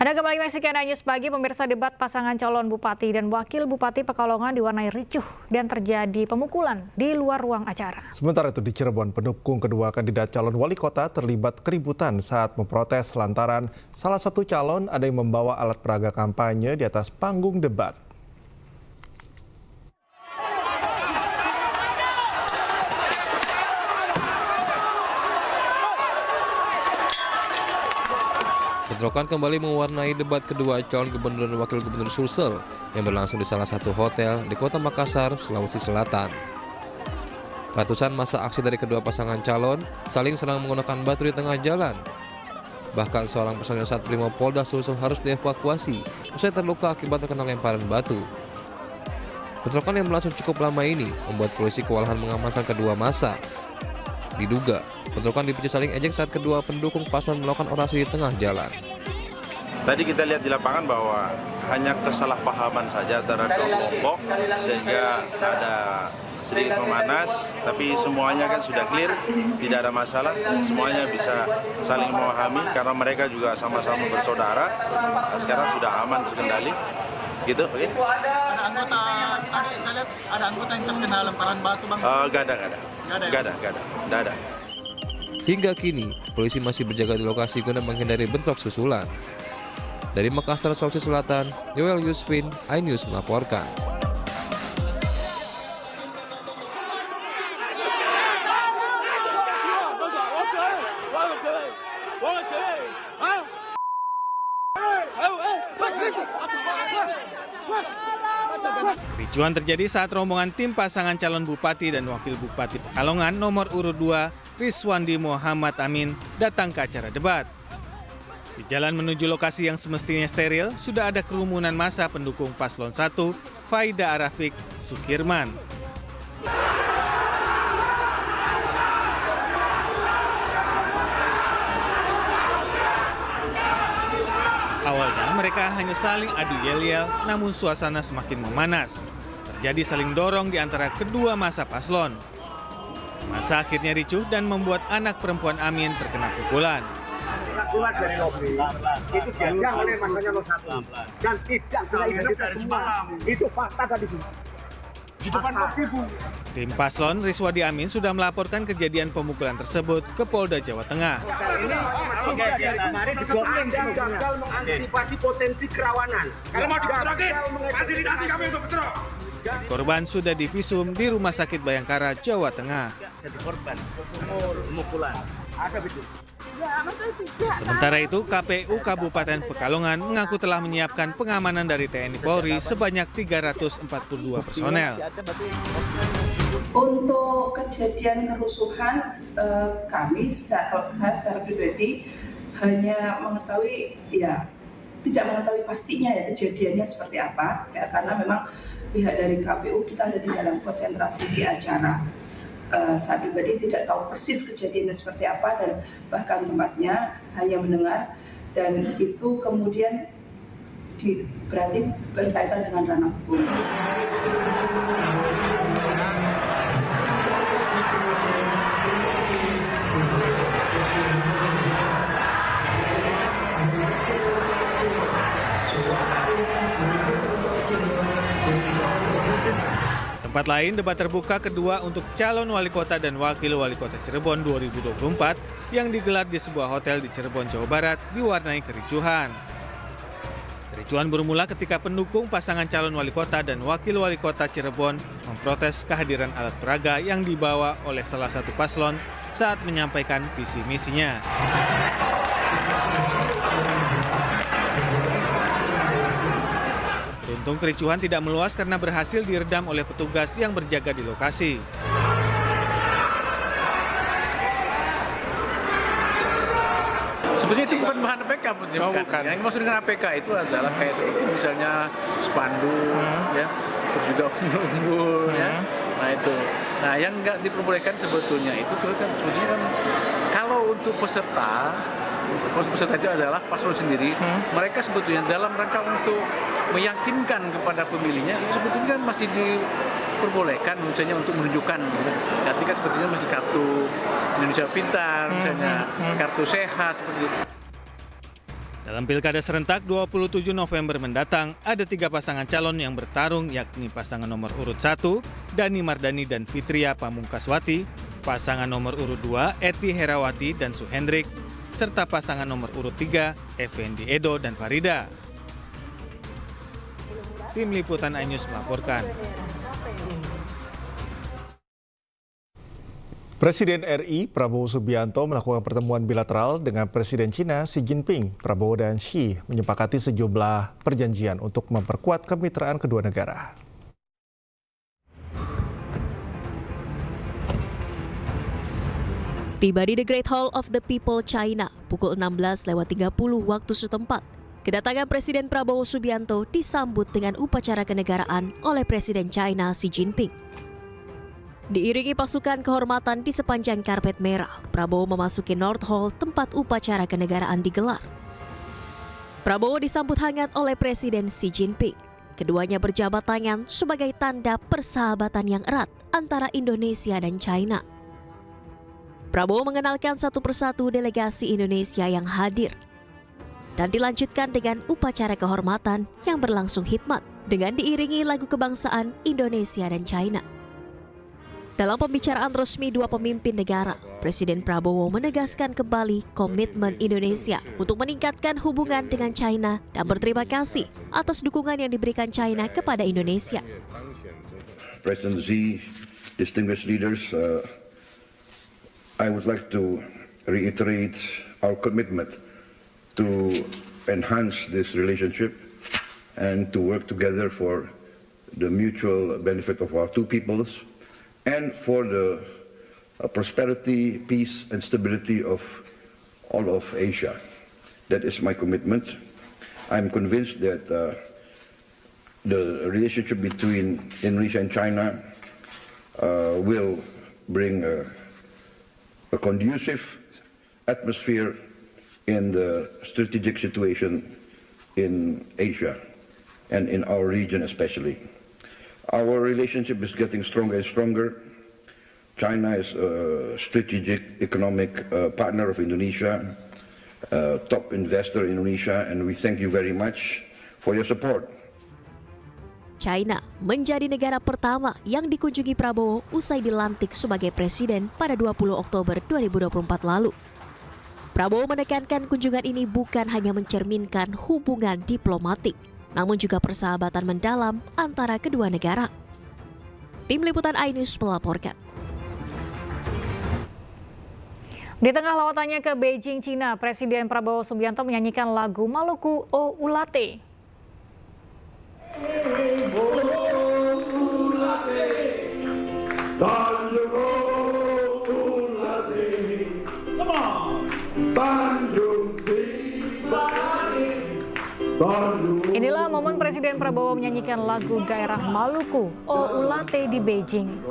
Ada kembali Mexicana News Pagi, pemirsa. Debat pasangan calon bupati dan wakil bupati Pekalongan diwarnai ricuh dan terjadi pemukulan di luar ruang acara. Sementara itu di Cirebon, pendukung kedua kandidat calon wali kota terlibat keributan saat memprotes lantaran salah satu calon ada yang membawa alat peraga kampanye di atas panggung debat. Bentrokan kembali mewarnai debat kedua calon gubernur dan wakil gubernur Sulsel yang berlangsung di salah satu hotel di Kota Makassar, Sulawesi Selatan. Ratusan massa aksi dari kedua pasangan calon saling serang menggunakan batu di tengah jalan. Bahkan seorang personil Satbrimob Polda Sulsel harus dievakuasi usai terluka akibat terkena lemparan batu. Bentrokan yang berlangsung cukup lama ini membuat polisi kewalahan mengamankan kedua massa. Diduga, bentrokan dipicu saling ejek saat kedua pendukung paslon melakukan orasi di tengah jalan. Tadi kita lihat di lapangan bahwa hanya kesalahpahaman saja antara dua kelompok sehingga ada sedikit memanas, tapi semuanya kan sudah clear, tidak ada masalah, semuanya bisa saling memahami karena mereka juga sama-sama bersaudara. Sekarang sudah aman, terkendali. Gitu, oke? Ada anggota, saya lihat ada anggota yang terkena lemparan batu, Bang. Gak ada. Hingga kini, polisi masih berjaga di lokasi guna menghindari bentrok susulan. Dari Makassar, Sulawesi Selatan, Yoel Yusfin, iNews melaporkan. Ricuhan terjadi saat rombongan tim pasangan calon bupati dan wakil bupati Pekalongan nomor urut 2, Rizwandi Muhammad Amin, datang ke acara debat. Di jalan menuju lokasi yang semestinya steril, sudah ada kerumunan massa pendukung paslon 1, Faida Arafik Sukirman. Awalnya mereka hanya saling adu yel-yel, namun suasana semakin memanas. Terjadi saling dorong di antara kedua massa paslon. Massa akhirnya ricuh dan membuat anak perempuan Amin terkena pukulan. Keluar dari lobi, itu diajak oleh masanya 01 dan tidak diidentitas semua. Itu fakta tadi di depan lobi, Bu. Tim paslon Rizwandi Amin sudah melaporkan kejadian pemukulan tersebut ke Polda Jawa Tengah. Ini dari kemarin gagal mengantisipasi potensi kerawanan. Kalau mau dibentrokin, fasilitasi kami untuk bentrok. Korban sudah divisum di Rumah Sakit Bayangkara, Jawa Tengah. Jadi korban pemukulan. Ada begitu. Sementara itu, KPU Kabupaten Pekalongan mengaku telah menyiapkan pengamanan dari TNI Polri sebanyak 342 personel. Untuk kejadian kerusuhan, kami secara pribadi hanya mengetahui, tidak mengetahui pastinya kejadiannya seperti apa, karena memang pihak dari KPU kita ada di dalam konsentrasi di acara. Saya pribadi tidak tahu persis kejadiannya seperti apa dan bahkan tempatnya hanya mendengar, dan itu kemudian berarti berkaitan dengan ranah hukum. Tempat lain, debat terbuka kedua untuk calon wali kota dan wakil wali kota Cirebon 2024 yang digelar di sebuah hotel di Cirebon, Jawa Barat diwarnai kericuhan. Kericuhan bermula ketika pendukung pasangan calon wali kota dan wakil wali kota Cirebon memprotes kehadiran alat peraga yang dibawa oleh salah satu paslon saat menyampaikan visi misinya. Beruntung kericuhan tidak meluas karena berhasil diredam oleh petugas yang berjaga di lokasi. Sebetulnya itu bukan bahan APK, bukan. Yang dimaksud dengan APK itu adalah kayak seperti misalnya spanduk, terus juga umbul, Nah itu. Nah yang nggak diperbolehkan sebetulnya itu kan kalau untuk peserta itu adalah paslon sendiri. Mereka sebetulnya dalam rangka untuk meyakinkan kepada pemilihnya itu sebetulnya kan masih diperbolehkan misalnya untuk menunjukkan. Nanti kan sebetulnya masih kartu Indonesia Pintar, misalnya kartu sehat seperti itu. Dalam Pilkada serentak 27 November mendatang, ada 3 pasangan calon yang bertarung, yakni pasangan nomor urut 1, Dani Mardani dan Fitria Pamungkaswati, pasangan nomor urut 2, Eti Herawati dan Suhendrik, serta pasangan nomor urut 3, Effendi Edo dan Farida. Tim Liputan iNews melaporkan. Presiden RI Prabowo Subianto melakukan pertemuan bilateral dengan Presiden China Xi Jinping. Prabowo dan Xi menyepakati sejumlah perjanjian untuk memperkuat kemitraan kedua negara. Tiba di The Great Hall of the People China pukul 16.30 waktu setempat. Kedatangan Presiden Prabowo Subianto disambut dengan upacara kenegaraan oleh Presiden China Xi Jinping. Diiringi pasukan kehormatan di sepanjang karpet merah, Prabowo memasuki North Hall tempat upacara kenegaraan digelar. Prabowo disambut hangat oleh Presiden Xi Jinping. Keduanya berjabat tangan sebagai tanda persahabatan yang erat antara Indonesia dan China. Prabowo mengenalkan satu persatu delegasi Indonesia yang hadir dan dilanjutkan dengan upacara kehormatan yang berlangsung hikmat dengan diiringi lagu kebangsaan Indonesia dan China. Dalam pembicaraan resmi dua pemimpin negara, Presiden Prabowo menegaskan kembali komitmen Indonesia untuk meningkatkan hubungan dengan China dan berterima kasih atas dukungan yang diberikan China kepada Indonesia. President Xi, distinguished leaders, I would like to reiterate our commitment to enhance this relationship and to work together for the mutual benefit of our two peoples and for the prosperity, peace and stability of all of Asia. That is my commitment. I'm convinced that the relationship between Indonesia and China will bring a conducive atmosphere in the strategic situation in Asia and in our region especially. Our relationship is getting stronger and stronger. China is a strategic economic partner of Indonesia, top investor in Indonesia, and we thank you very much for your support. China menjadi negara pertama yang dikunjungi Prabowo usai dilantik sebagai presiden pada 20 Oktober 2024 lalu. Prabowo menekankan kunjungan ini bukan hanya mencerminkan hubungan diplomatik, namun juga persahabatan mendalam antara kedua negara. Tim Liputan iNews melaporkan. Di tengah lawatannya ke Beijing, China, Presiden Prabowo Subianto menyanyikan lagu Maluku O Ulate. Inilah momen Presiden Prabowo menyanyikan lagu daerah Maluku O Ulate di Beijing.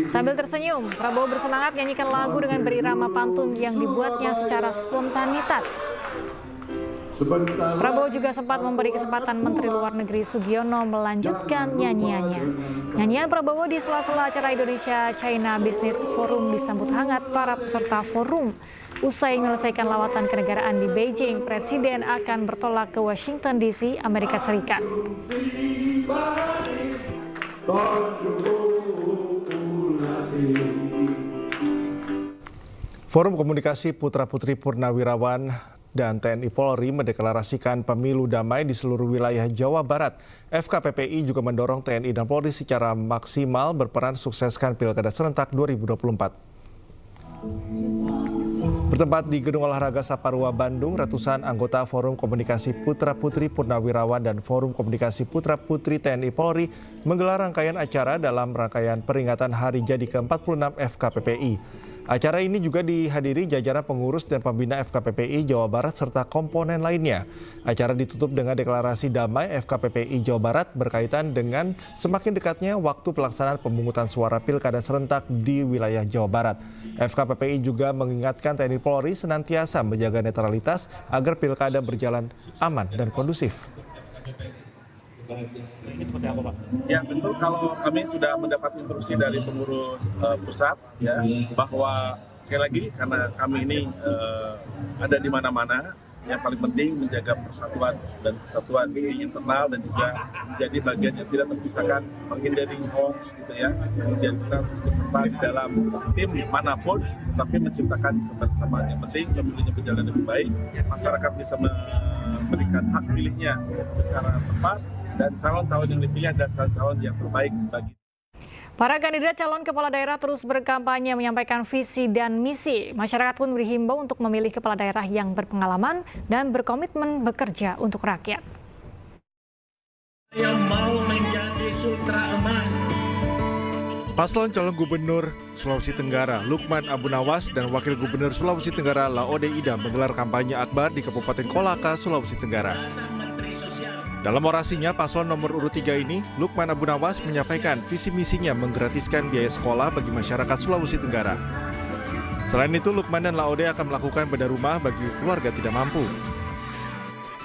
Sambil tersenyum, Prabowo bersemangat menyanyikan lagu dengan berirama pantun yang dibuatnya secara spontanitas. Prabowo juga sempat memberi kesempatan Menteri Luar Negeri Sugiono melanjutkan nyanyiannya. Nyanyian Prabowo di sela-sela acara Indonesia-China Business Forum disambut hangat para peserta forum. Usai menyelesaikan lawatan kenegaraan di Beijing, Presiden akan bertolak ke Washington DC, Amerika Serikat. Forum Komunikasi Putra-Putri Purnawirawan dan TNI Polri mendeklarasikan pemilu damai di seluruh wilayah Jawa Barat. FKPPI juga mendorong TNI dan Polri secara maksimal berperan sukseskan Pilkada Serentak 2024. Bertempat di Gedung Olahraga Saparua Bandung, ratusan anggota Forum Komunikasi Putra-Putri Purnawirawan dan Forum Komunikasi Putra-Putri TNI Polri menggelar rangkaian acara dalam rangkaian peringatan Hari Jadi ke-46 FKPPI. Acara ini juga dihadiri jajaran pengurus dan pembina FKPPI Jawa Barat serta komponen lainnya. Acara ditutup dengan deklarasi damai FKPPI Jawa Barat berkaitan dengan semakin dekatnya waktu pelaksanaan pemungutan suara Pilkada Serentak di wilayah Jawa Barat. FKPPI juga mengingatkan TNI Polri senantiasa menjaga netralitas agar Pilkada berjalan aman dan kondusif. Ini seperti apa, Pak? Ya, tentu kalau kami sudah mendapat instruksi dari pengurus pusat, ya, bahwa sekali lagi karena kami ini ada di mana-mana, yang paling penting menjaga persatuan dan kesatuan di internal dan juga menjadi bagian yang tidak terpisahkan, menghindari hoax gitu ya. Kemudian kita berserta di dalam tim manapun, tapi menciptakan kebersamaan. Yang penting pemilunya berjalan lebih baik, masyarakat bisa memberikan hak pilihnya secara tepat, dan calon-calon yang dipilih dan calon-calon yang terbaik bagi. Para kandidat calon kepala daerah terus berkampanye menyampaikan visi dan misi. Masyarakat pun dihimbau untuk memilih kepala daerah yang berpengalaman dan berkomitmen bekerja untuk rakyat. Yang mau menjadi sutra emas. Paslon calon gubernur Sulawesi Tenggara Lukman Abu Nawas dan Wakil Gubernur Sulawesi Tenggara Laode Ida menggelar kampanye akbar di Kabupaten Kolaka, Sulawesi Tenggara. Dalam orasinya, paslon nomor urut 3 ini, Lukman Abu Nawas menyampaikan visi misinya menggratiskan biaya sekolah bagi masyarakat Sulawesi Tenggara. Selain itu, Lukman dan Laode akan melakukan bedah rumah bagi keluarga tidak mampu.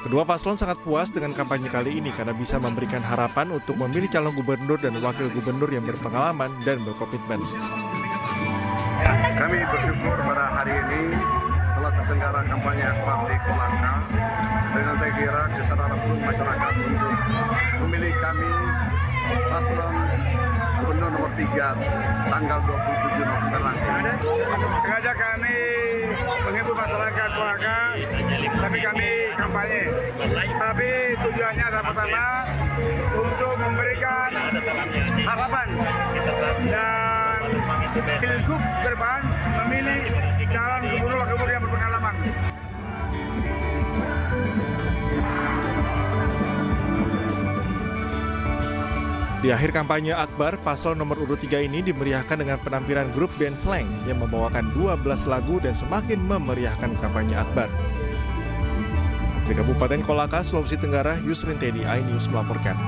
Kedua paslon sangat puas dengan kampanye kali ini karena bisa memberikan harapan untuk memilih calon gubernur dan wakil gubernur yang berpengalaman dan berkomitmen. Kami bersyukur pada hari ini telah terselenggara kampanye akbar di Kolaka, dengan saya kira kesadaran penuh masyarakat untuk memilih kami paslon gubernur nomor 3 tanggal 27 November nanti. Sengaja kami menghibur masyarakat Kolaka, tapi kami kampanye. Tapi tujuannya adalah pertama untuk memberikan harapan dan pilgub ke depan memilih calon gubernur wakil gubernur yang berpengalaman. Di akhir kampanye akbar, paslon nomor urut 3 ini dimeriahkan dengan penampilan grup band Slang yang membawakan 12 lagu dan semakin memeriahkan kampanye akbar. Di Kabupaten Kolaka, Sulawesi Tenggara, Yusrin Teddy, iNews melaporkan.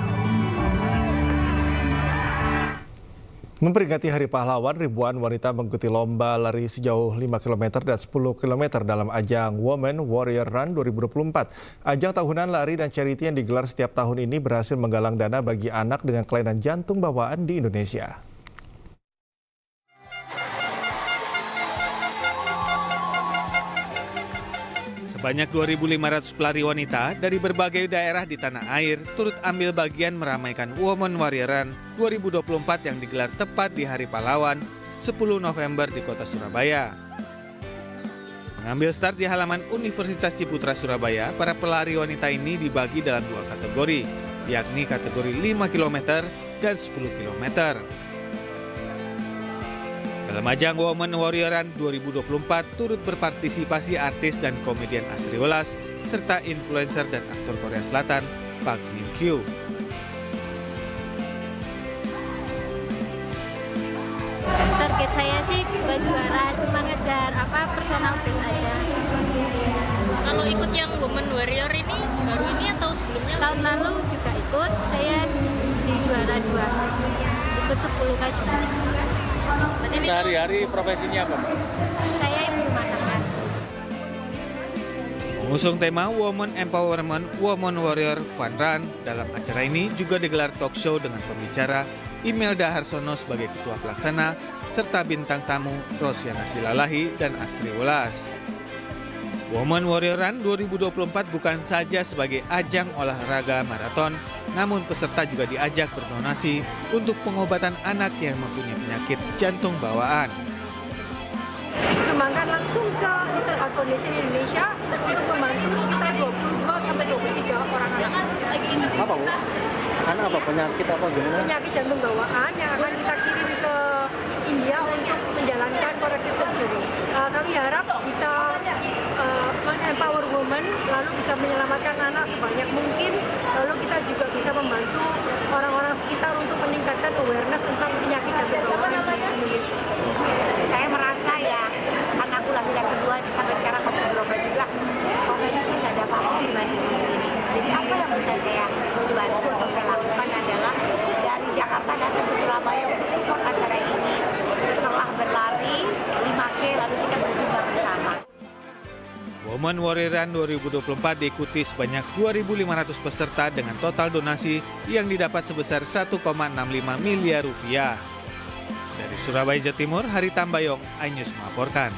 Memperingati Hari Pahlawan, ribuan wanita mengikuti lomba lari sejauh 5 km dan 10 km dalam ajang Women Warrior Run 2024. Ajang tahunan lari dan charity yang digelar setiap tahun ini berhasil menggalang dana bagi anak dengan kelainan jantung bawaan di Indonesia. Sebanyak 2.500 pelari wanita dari berbagai daerah di tanah air turut ambil bagian meramaikan Women Warrior Run 2024 yang digelar tepat di Hari Pahlawan 10 November di kota Surabaya. Mengambil start di halaman Universitas Ciputra Surabaya, para pelari wanita ini dibagi dalam 2 kategori, yakni kategori 5 km dan 10 km. Dalam ajang Women Warrior Run 2024 turut berpartisipasi artis dan komedian Astri Welas serta influencer dan aktor Korea Selatan Park Min Kyu. Target saya sih bukan juara, cuma ngejar personal best aja. Kalau ikut yang Women Warrior ini baru ini atau sebelumnya? Tahun lalu juga ikut, saya di juara 2, ikut 10K juga. Sehari-hari profesinya apa? Saya ibu rumah tangga. Mengusung tema Women Empowerment Women Warrior Fun Run, dalam acara ini juga digelar talk show dengan pembicara Imelda Harsono sebagai ketua pelaksana, serta bintang tamu Rosiana Silalahi dan Astri Welas. Women Warrior Run 2024 bukan saja sebagai ajang olahraga maraton, namun peserta juga diajak berdonasi untuk pengobatan anak yang mempunyai penyakit jantung bawaan. Sumbangkan langsung ke Little Heart Foundation Indonesia untuk membantu sekitar 22-23 orang anak. Apa Bu? Anak apa? Penyakit apa gimana? Penyakit jantung bawaan yang akan kita kirim ke India untuk menjalankan corrective surgery. Kami harap bisa empower women, lalu bisa menyelamatkan anak sebanyak mungkin, lalu kita juga bisa membantu orang-orang sekitar untuk meningkatkan awareness tentang penyakit jantung bawaan di Indonesia. Saya merasa ya, anakku lahir yang kedua sampai sekarang masih berobat juga, pokoknya sih nggak ada apa-apa dibanding ini. Jadi apa yang bisa saya bantu atau saya lakukan adalah dari Jakarta datang ke Surabaya untuk support acara ini. Setelah berlari 5K lalu kita berjumpa bersama. Women Warrior Run 2024 diikuti sebanyak 2.500 peserta dengan total donasi yang didapat sebesar 1,65 miliar rupiah. Dari Surabaya, Jawa Timur, Hari Tambayong, iNews melaporkan.